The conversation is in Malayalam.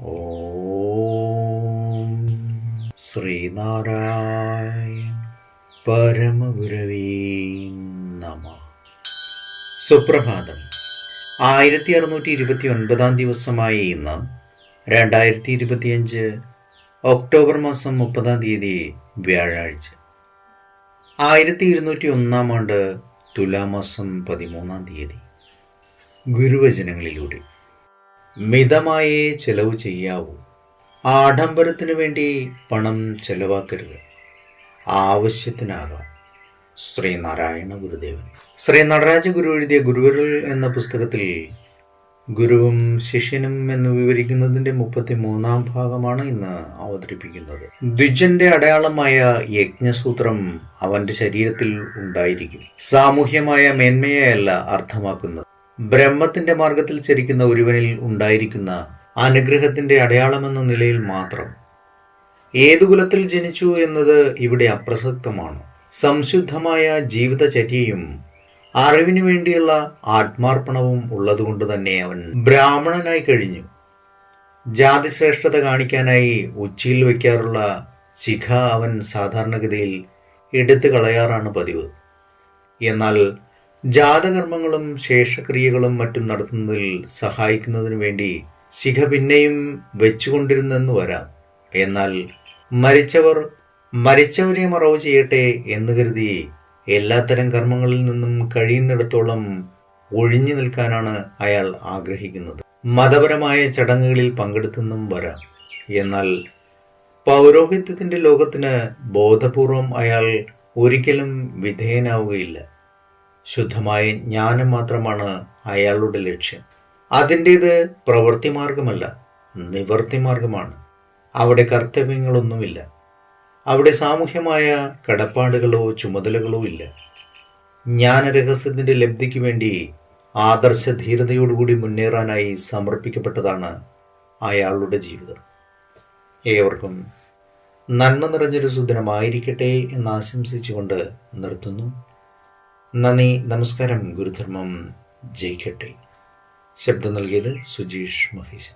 ഓം ശ്രീനാരായണ പരമഗുരവേ നമഃ. സുപ്രഭാതം. 1629 ദിവസമായ ഇന്ന് 2025 ഒക്ടോബർ മാസം 30 വ്യാഴാഴ്ച. 1201 ആണ്ട് തുലാമാസം 13 ഗുരുവചനങ്ങളിലൂടെ മിതമായേ ചെലവ് ചെയ്യാവൂ. ആഡംബരത്തിനു വേണ്ടി പണം ചെലവാക്കരുത്. ആവശ്യത്തിനാകാം. ശ്രീനാരായണ ഗുരുദേവൻ. ശ്രീ നടരാജ ഗുരു എഴുതിയ ഗുരുവിരൽ എന്ന പുസ്തകത്തിൽ ഗുരുവും ശിഷ്യനും എന്ന് വിവരിക്കുന്നതിന്റെ 33 ഭാഗമാണ് ഇന്ന് അവതരിപ്പിക്കുന്നത്. ദ്വിജന്റെ അടയാളമായ യജ്ഞസൂത്രം അവന്റെ ശരീരത്തിൽ ഉണ്ടായിരിക്കും. സാമൂഹ്യമായ മേന്മയെയല്ല അർത്ഥമാക്കുന്നത്. ബ്രഹ്മത്തിന്റെ മാർഗത്തിൽ ചരിക്കുന്ന ഒരുവനിൽ ഉണ്ടായിരിക്കുന്ന അനുഗ്രഹത്തിന്റെ അടയാളമെന്ന നിലയിൽ മാത്രം. ഏതു കുലത്തിൽ ജനിച്ചു എന്നത് ഇവിടെ അപ്രസക്തമാണ്. സംശുദ്ധമായ ജീവിതചര്യയും അറിവിനു വേണ്ടിയുള്ള ആത്മാർപ്പണവും ഉള്ളതുകൊണ്ട് തന്നെ അവൻ ബ്രാഹ്മണനായി കഴിഞ്ഞു. ജാതിശ്രേഷ്ഠത കാണിക്കാനായി ഉച്ചിയിൽ വയ്ക്കാറുള്ള ശിഖ അവൻ സാധാരണഗതിയിൽ എടുത്തു കളയാറാണ് പതിവ്. എന്നാൽ ജാതകർമ്മങ്ങളും ശേഷക്രിയകളും മറ്റും നടത്തുന്നതിൽ സഹായിക്കുന്നതിനു വേണ്ടി ശിഖ പിന്നെയും വെച്ചുകൊണ്ടിരുന്നെന്ന് വരാം. എന്നാൽ മരിച്ചവരെ മറവ് ചെയ്യട്ടെ എന്ന് കരുതി എല്ലാത്തരം കർമ്മങ്ങളിൽ നിന്നും കഴിയുന്നിടത്തോളം ഒഴിഞ്ഞു നിൽക്കാനാണ് അയാൾ ആഗ്രഹിക്കുന്നത്. മതപരമായ ചടങ്ങുകളിൽ പങ്കെടുത്തെന്നും വരാം. എന്നാൽ പൗരോഹിത്യത്തിന്റെ ലോകത്തിന് ബോധപൂർവം അയാൾ ഒരിക്കലും വിധേയനാവുകയില്ല. ശുദ്ധമായ ജ്ഞാനം മാത്രമാണ് അയാളുടെ ലക്ഷ്യം. അതിൻ്റേത് പ്രവൃത്തിമാർഗമല്ല, നിവർത്തിമാർഗമാണ്. അവിടെ കർത്തവ്യങ്ങളൊന്നുമില്ല. അവിടെ സാമൂഹ്യമായ കടപ്പാടുകളോ ചുമതലകളോ ഇല്ല. ജ്ഞാനരഹസ്യത്തിൻ്റെ ലബ്ധിക്ക് വേണ്ടി ആദർശധീരതയോടുകൂടി മുന്നേറാനായി സമർപ്പിക്കപ്പെട്ടതാണ് അയാളുടെ ജീവിതം. ഏവർക്കും നന്മ നിറഞ്ഞൊരു സുദിനമായിരിക്കട്ടെ എന്ന് ആശംസിച്ചുകൊണ്ട് നിർത്തുന്നു. നന്ദി, നമസ്കാരം. ഗുരുധർമ്മം ജയിക്കട്ടെ. ശബ്ദം നൽകിയത് സുജീഷ് മഹേശ്വരൻ.